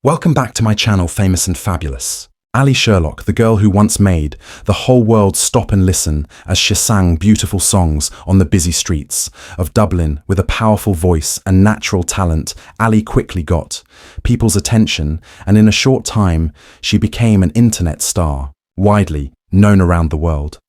Welcome back to my channel, Famous and Fabulous. Ally Sherlock, the girl who once made the whole world stop and listen as she sang beautiful songs on the busy streets of Dublin. With a powerful voice and natural talent, Ally quickly got people's attention, and in a short time, she became an internet star, widely known around the world.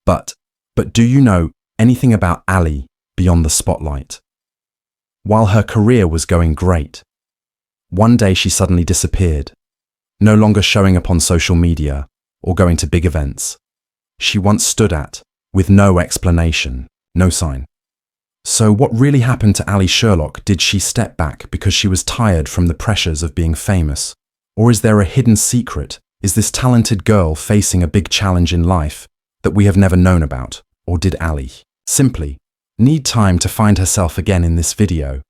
But do you know anything about Ally beyond the spotlight? While her career was going great, one day she suddenly disappeared, no longer showing up on social media or going to big events she once stood at, with no explanation, no sign. So what really happened to Ally Sherlock? Did she step back because she was tired from the pressures of being famous? Or is there a hidden secret? Is this talented girl facing a big challenge in life that we have never known about? Or did Ally simply need time to find herself again? In this video,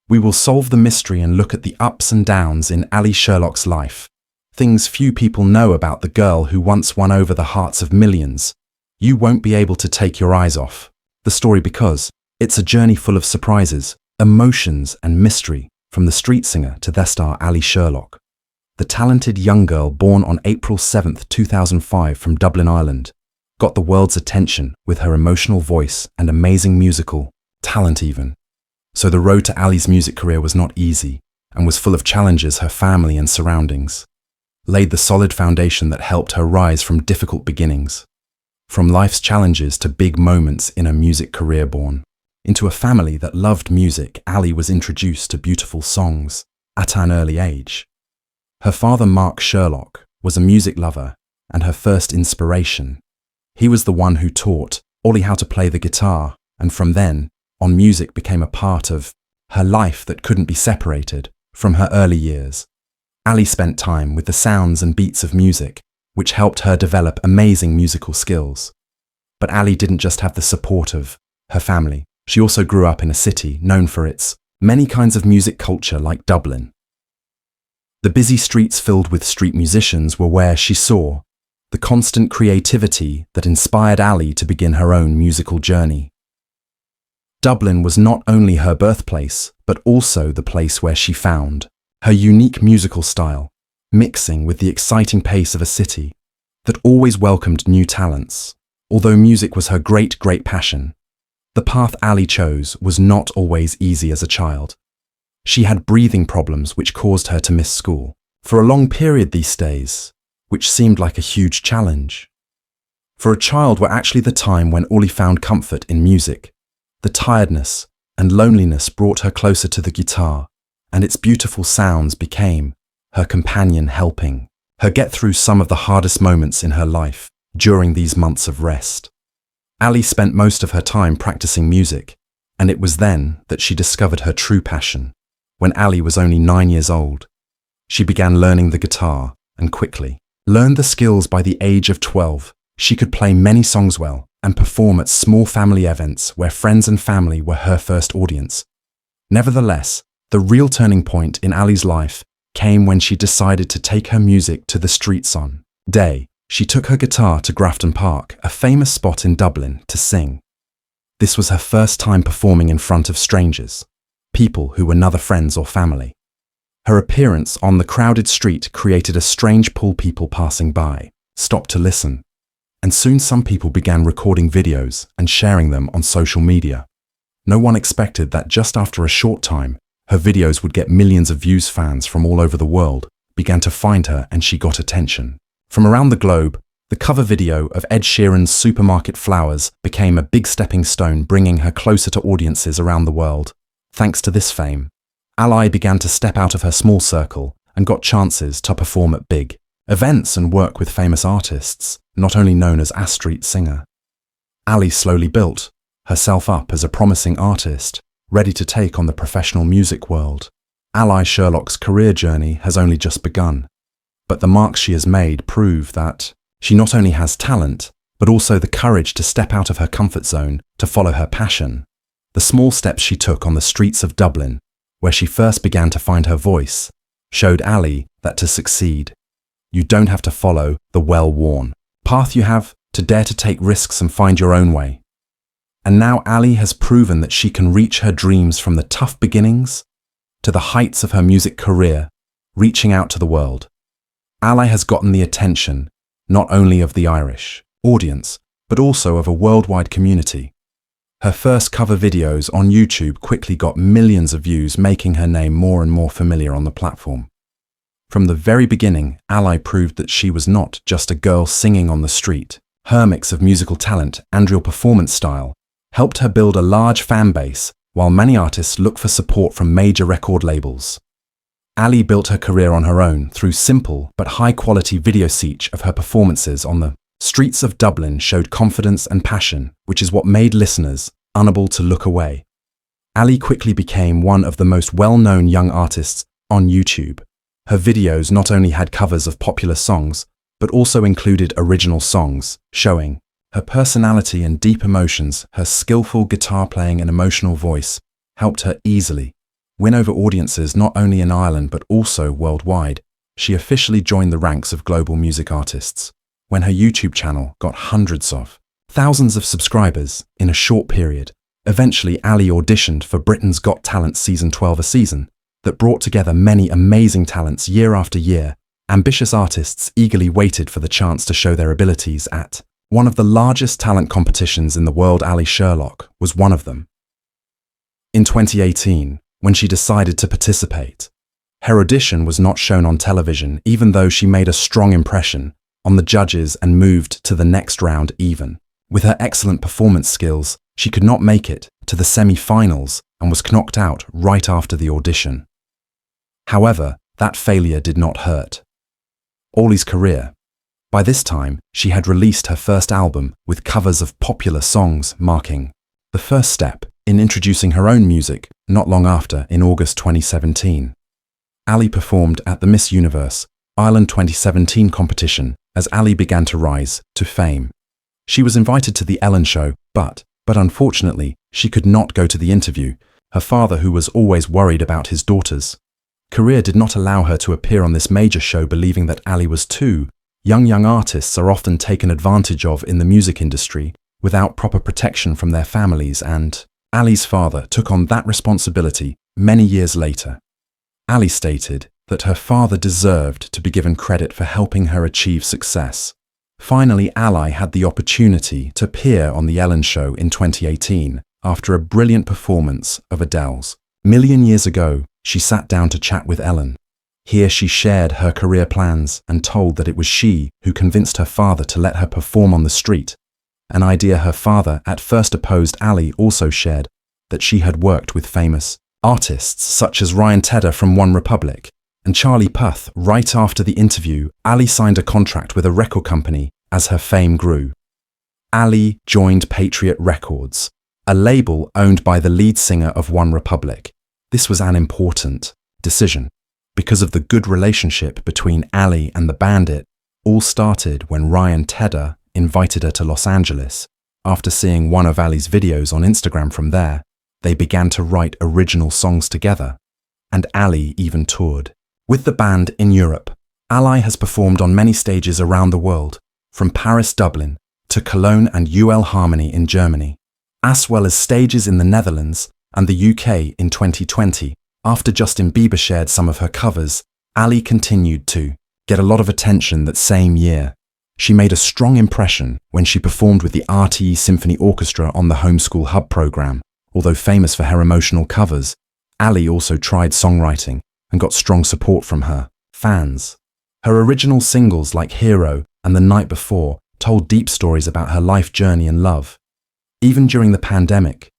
we will solve the mystery and look at the ups and downs in Ally Sherlock's life. Things few people know about the girl who once won over the hearts of millions. You won't be able to take your eyes off the story because it's a journey full of surprises, emotions and mystery, from the street singer to their star Ally Sherlock. The talented young girl, born on April 7th, 2005 from Dublin, Ireland, got the world's attention with her emotional voice and amazing musical talent even. So the road to Ally's music career was not easy and was full of challenges. Her family and surroundings laid the solid foundation that helped her rise from difficult beginnings. From life's challenges to big moments in her music career. Born into a family that loved music, Ally was introduced to beautiful songs at an early age. Her father, Mark Sherlock, was a music lover and her first inspiration. He was the one who taught Ally how to play the guitar, and from then on, music became a part of her life that couldn't be separated from her early years. Ally spent time with the sounds and beats of music, which helped her develop amazing musical skills. But Ally didn't just have the support of her family. She also grew up in a city known for its many kinds of music culture, like Dublin. The busy streets filled with street musicians were where she saw the constant creativity that inspired Ally to begin her own musical journey. Dublin was not only her birthplace, but also the place where she found her unique musical style, mixing with the exciting pace of a city that always welcomed new talents. Although music was her great passion, the path Ally chose was not always easy as a child. She had breathing problems which caused her to miss school for a long period these days, which seemed like a huge challenge. For a child were actually the time when Ally found comfort in music. The tiredness and loneliness brought her closer to the guitar, and its beautiful sounds became her companion, helping her get through some of the hardest moments in her life. During these months of rest, Ally spent most of her time practicing music, and it was then that she discovered her true passion. When Ally was only 9 years old, she began learning the guitar and quickly learned the skills. By the age of 12, she could play many songs well and perform at small family events where friends and family were her first audience. Nevertheless, the real turning point in Ally's life came when she decided to take her music to the streets. On day, she took her guitar to Grafton Park, a famous spot in Dublin, to sing. This was her first time performing in front of strangers, people who were neither friends or family. Her appearance on the crowded street created a strange pull. People passing by stopped to listen, and soon some people began recording videos and sharing them on social media. No one expected that just after a short time, her videos would get millions of views. Fans from all over the world began to find her, and she got attention from around the globe. The cover video of Ed Sheeran's Supermarket Flowers became a big stepping stone, bringing her closer to audiences around the world. Thanks to this fame, Ally began to step out of her small circle and got chances to perform at big events and work with famous artists, not only known as a street singer. Ally slowly built herself up as a promising artist, ready to take on the professional music world. Ally Sherlock's career journey has only just begun, but the marks she has made prove that she not only has talent, but also the courage to step out of her comfort zone to follow her passion. The small steps she took on the streets of Dublin, where she first began to find her voice, showed Ally that to succeed, you don't have to follow the well-worn path. You have to dare to take risks and find your own way. And now Ally has proven that she can reach her dreams, from the tough beginnings to the heights of her music career. reaching out to the world. Ally has gotten the attention not only of the Irish audience, but also of a worldwide community. Her first cover videos on YouTube quickly got millions of views, making her name more and more familiar on the platform. From the very beginning, Ally proved that she was not just a girl singing on the street. Her mix of musical talent and real performance style helped her build a large fan base, while many artists look for support from major record labels. Ally built her career on her own through simple but high-quality videos. Each of her performances on the streets of Dublin showed confidence and passion, which is what made listeners unable to look away. Ally quickly became one of the most well-known young artists on YouTube. Her videos not only had covers of popular songs, but also included original songs, showing her personality and deep emotions. Her skillful guitar playing and emotional voice helped her easily win over audiences not only in Ireland but also worldwide. She officially joined the ranks of global music artists when her YouTube channel got hundreds of thousands of subscribers in a short period. Eventually, Ally auditioned for Britain's Got Talent Season 12, a season that brought together many amazing talents year after year. Ambitious artists eagerly waited for the chance to show their abilities at one of the largest talent competitions in the world. Ally Sherlock was one of them. In 2018, when she decided to participate, her audition was not shown on television, even though she made a strong impression on the judges and moved to the next round. Even with her excellent performance skills, she could not make it to the semi-finals and was knocked out right after the audition. However, that failure did not hurt Ally's career. By this time, she had released her first album with covers of popular songs, marking the first step in introducing her own music. Not long after, in August 2017, Ally performed at the Miss Universe Ireland 2017 competition. As Ally began to rise to fame, she was invited to the Ellen show, but unfortunately, she could not go to the interview. Her father, who was always worried about his daughter's career, did not allow her to appear on this major show, believing that Ally was too young. Young artists are often taken advantage of in the music industry without proper protection from their families, and Ally's father took on that responsibility many years later. Ally stated that her father deserved to be given credit for helping her achieve success. Finally, Ally had the opportunity to appear on the Ellen show in 2018 after a brilliant performance of Adele's Million Years Ago. She sat down to chat with Ellen. Here she shared her career plans and told that it was she who convinced her father to let her perform on the street, an idea her father at first opposed. Ally also shared that she had worked with famous artists such as Ryan Tedder from OneRepublic and Charlie Puth. Right after the interview, Ally signed a contract with a record company. As her fame grew, Ally joined Patriot Records, a label owned by the lead singer of OneRepublic. This was an important decision because of the good relationship between Ally and the band. It all started when Ryan Tedder invited her to Los Angeles. After seeing one of Ally's videos on Instagram, from there, they began to write original songs together, and Ally even toured with the band in Europe. Ally has performed on many stages around the world, from Paris, Dublin, to Cologne and UL Harmony in Germany, as well as stages in the Netherlands and the UK in 2020. After Justin Bieber shared some of her covers, Ally continued to get a lot of attention that same year. She made a strong impression when she performed with the RTE Symphony Orchestra on the Homeschool Hub program. Although famous for her emotional covers, Ally also tried songwriting and got strong support from her fans. Her original singles like Hero and The Night Before told deep stories about her life journey and love. Even during the pandemic,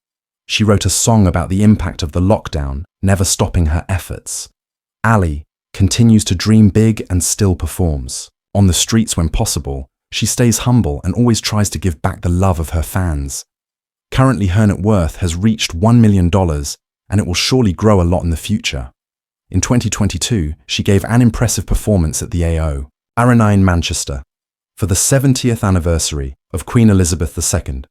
she wrote a song about the impact of the lockdown, never stopping her efforts. Ally continues to dream big and still performs on the streets when possible. She stays humble and always tries to give back the love of her fans. Currently, her net worth has reached $1 million, and it will surely grow a lot in the future. In 2022, she gave an impressive performance at the AO Arena in Manchester for the 70th anniversary of Queen Elizabeth II.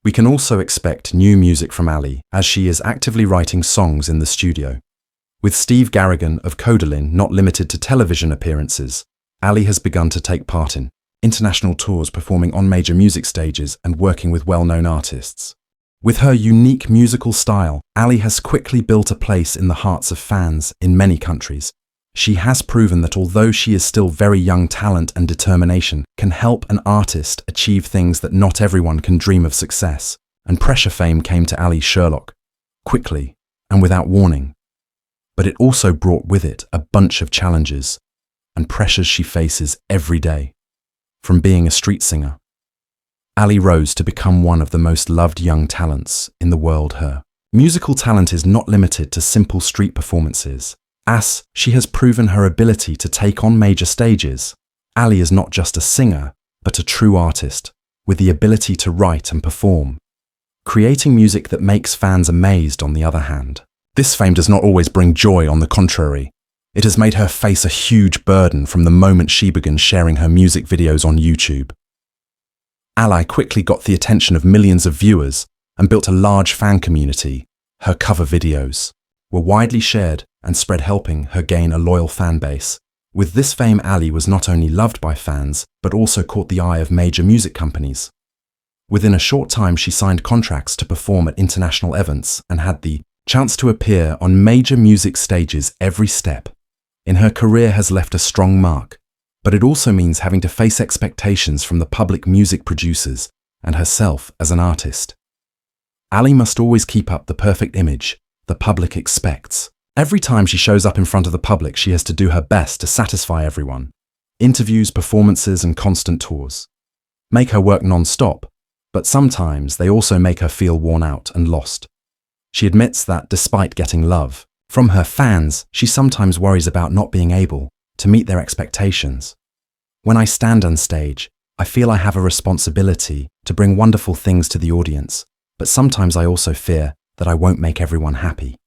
We can also expect new music from Ally, as she is actively writing songs in the studio. With Steve Garrigan of Codaline not limited to television appearances, Ally has begun to take part in international tours, performing on major music stages and working with well-known artists. With her unique musical style, Ally has quickly built a place in the hearts of fans in many countries. She has proven that although she is still very young, talent and determination can help an artist achieve things that not everyone can dream of success. And pressure fame came to Ally Sherlock, quickly and without warning. But it also brought with it a bunch of challenges and pressures she faces every day. From being a street singer, Ally rose to become one of the most loved young talents in the world. Her musical talent is not limited to simple street performances, as she has proven her ability to take on major stages. Ally is not just a singer, but a true artist, with the ability to write and perform, creating music that makes fans amazed. On the other hand, this fame does not always bring joy. On the contrary, it has made her face a huge burden from the moment she began sharing her music videos on YouTube. Ally quickly got the attention of millions of viewers and built a large fan community. Her cover videos were widely shared and spread, helping her gain a loyal fan base. With this fame, Ally was not only loved by fans, but also caught the eye of major music companies. Within a short time, she signed contracts to perform at international events and had the chance to appear on major music stages. Every step in her career has left a strong mark, but it also means having to face expectations from the public, music producers, and herself as an artist. Ally must always keep up the perfect image the public expects. Every time she shows up in front of the public, she has to do her best to satisfy everyone. Interviews, performances, and constant tours make her work non-stop, but sometimes they also make her feel worn out and lost. She admits that despite getting love from her fans, she sometimes worries about not being able to meet their expectations. When I stand on stage, I feel I have a responsibility to bring wonderful things to the audience, but sometimes I also fear that I won't make everyone happy.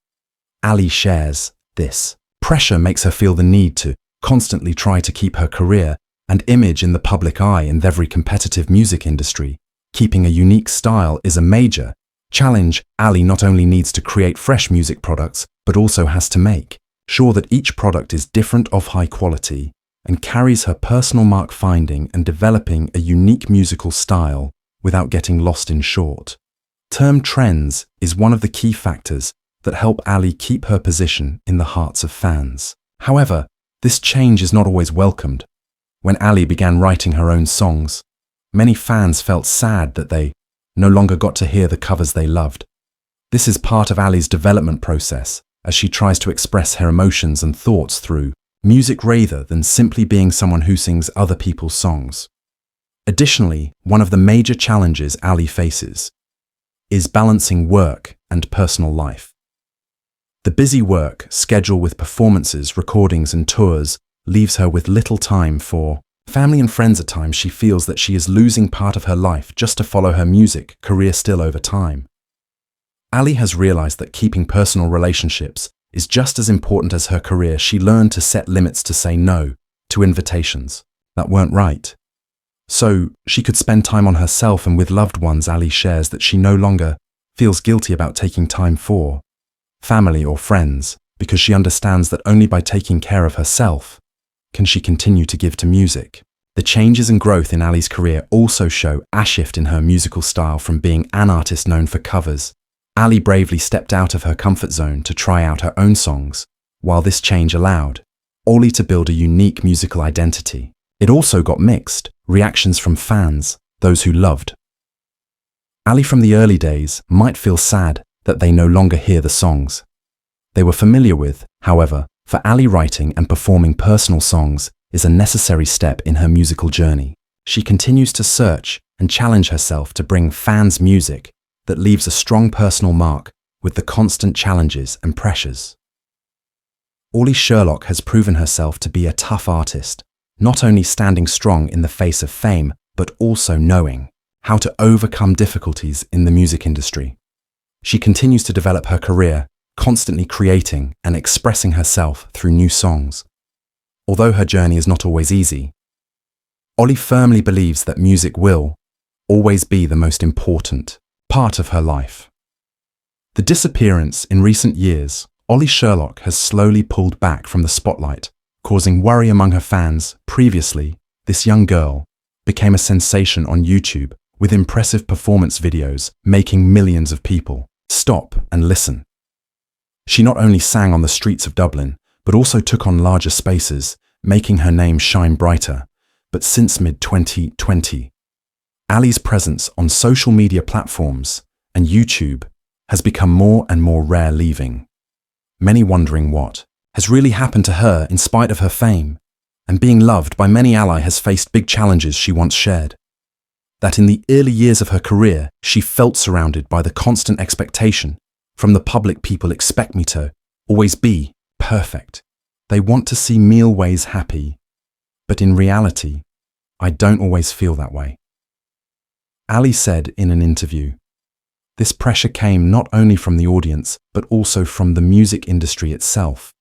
Ally shares this. Pressure makes her feel the need to constantly try to keep her career and image in the public eye in every competitive music industry. Keeping a unique style is a major challenge. Ally not only needs to create fresh music products, but also has to make sure that each product is different, of high quality, and carries her personal mark, finding and developing a unique musical style without getting lost in short-term trends is one of the key factors that help Ally keep her position in the hearts of fans. However, this change is not always welcomed. When Ally began writing her own songs, many fans felt sad that they no longer got to hear the covers they loved. This is part of Ally's development process, as she tries to express her emotions and thoughts through music rather than simply being someone who sings other people's songs. Additionally, one of the major challenges Ally faces is balancing work and personal life. The busy work schedule with performances, recordings, and tours leaves her with little time for family and friends. At times, she feels that she is losing part of her life just to follow her music career. Still, over time, Ally has realized that keeping personal relationships is just as important as her career. She learned to set limits, to say no to invitations that weren't right, so she could spend time on herself and with loved ones. Ally shares that she no longer feels guilty about taking time for family or friends, because she understands that only by taking care of herself can she continue to give to music. The changes and growth in Ally's career also show a shift in her musical style. From being an artist known for covers, Ally bravely stepped out of her comfort zone to try out her own songs. While this change allowed Ally to build a unique musical identity, it also got mixed reactions from fans. Those who loved Ally from the early days might feel sad that they no longer hear the songs they were familiar with. However, for Ally, writing and performing personal songs is a necessary step in her musical journey. She continues to search and challenge herself to bring fans music that leaves a strong personal mark with the constant challenges and pressures. Ally Sherlock has proven herself to be a tough artist, not only standing strong in the face of fame, but also knowing how to overcome difficulties in the music industry. She continues to develop her career, constantly creating and expressing herself through new songs. Although her journey is not always easy, Ally firmly believes that music will always be the most important part of her life. The disappearance in recent years, Ally Sherlock has slowly pulled back from the spotlight, causing worry among her fans. Previously, this young girl became a sensation on YouTube with impressive performance videos making millions of people stop and listen. She not only sang on the streets of Dublin, but also took on larger spaces, making her name shine brighter. But since mid-2020, Allie's presence on social media platforms and YouTube has become more and more rare, leaving many wondering what has really happened to her in spite of her fame. And being loved by many, Ally has faced big challenges she once shared. That in the early years of her career, she felt surrounded by the constant expectation from the public. People expect me to always be perfect. They want to see me always happy. But in reality, I don't always feel that way. Ally said in an interview, this pressure came not only from the audience, but also from the music industry itself.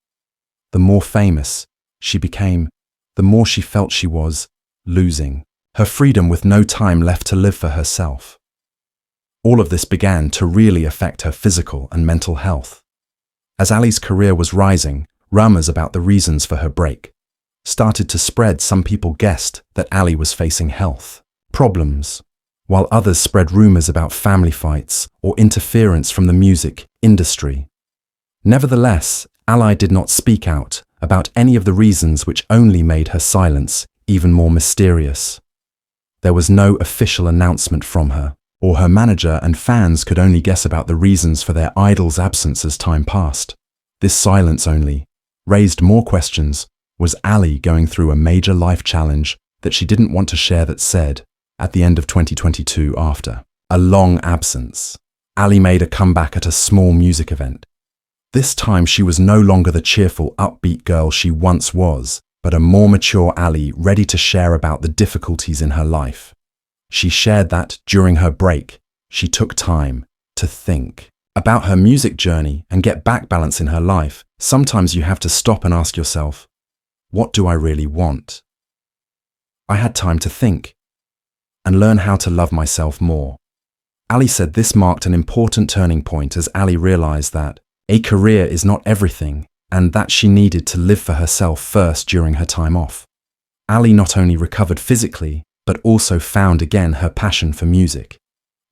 The more famous she became, the more she felt she was losing her freedom with no time left to live for herself. All of this began to really affect her physical and mental health. As Allie's career was rising, rumors about the reasons for her break started to spread. Some people guessed that Ally was facing health problems, while others spread rumors about family fights or interference from the music industry. Nevertheless, Ally did not speak out about any of the reasons, which only made her silence even more mysterious. There was no official announcement from her or her manager, and fans could only guess about the reasons for their idol's absence as time passed. This silence only raised more questions. Was Ally going through a major life challenge that she didn't want to share? That said, at the end of 2022, after a long absence, Ally made a comeback at a small music event. This time she was no longer the cheerful, upbeat girl she once was, but a more mature Ally, ready to share about the difficulties in her life. She shared that during her break, she took time to think about her music journey and get back balance in her life. Sometimes you have to stop and ask yourself, what do I really want? I had time to think and learn how to love myself more. Ally said this marked an important turning point as Ally realized that a career is not everything, and that she needed to live for herself first during her time off. Ally not only recovered physically, but also found again her passion for music.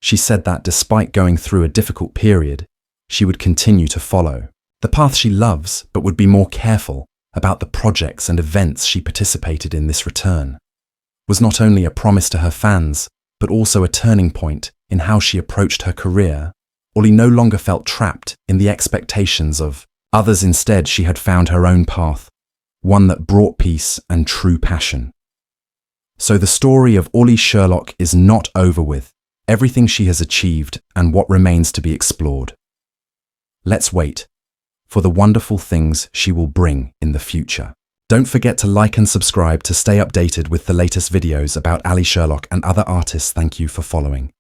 She said that despite going through a difficult period, she would continue to follow the path she loves, but would be more careful about the projects and events she participated in. This return was not only a promise to her fans, but also a turning point in how she approached her career. Ally no longer felt trapped in the expectations of others. Instead, she had found her own path, one that brought peace and true passion. So the story of Ally Sherlock is not over with, everything she has achieved and what remains to be explored. Let's wait for the wonderful things she will bring in the future. Don't forget to like and subscribe to stay updated with the latest videos about Ally Sherlock and other artists. Thank you for following.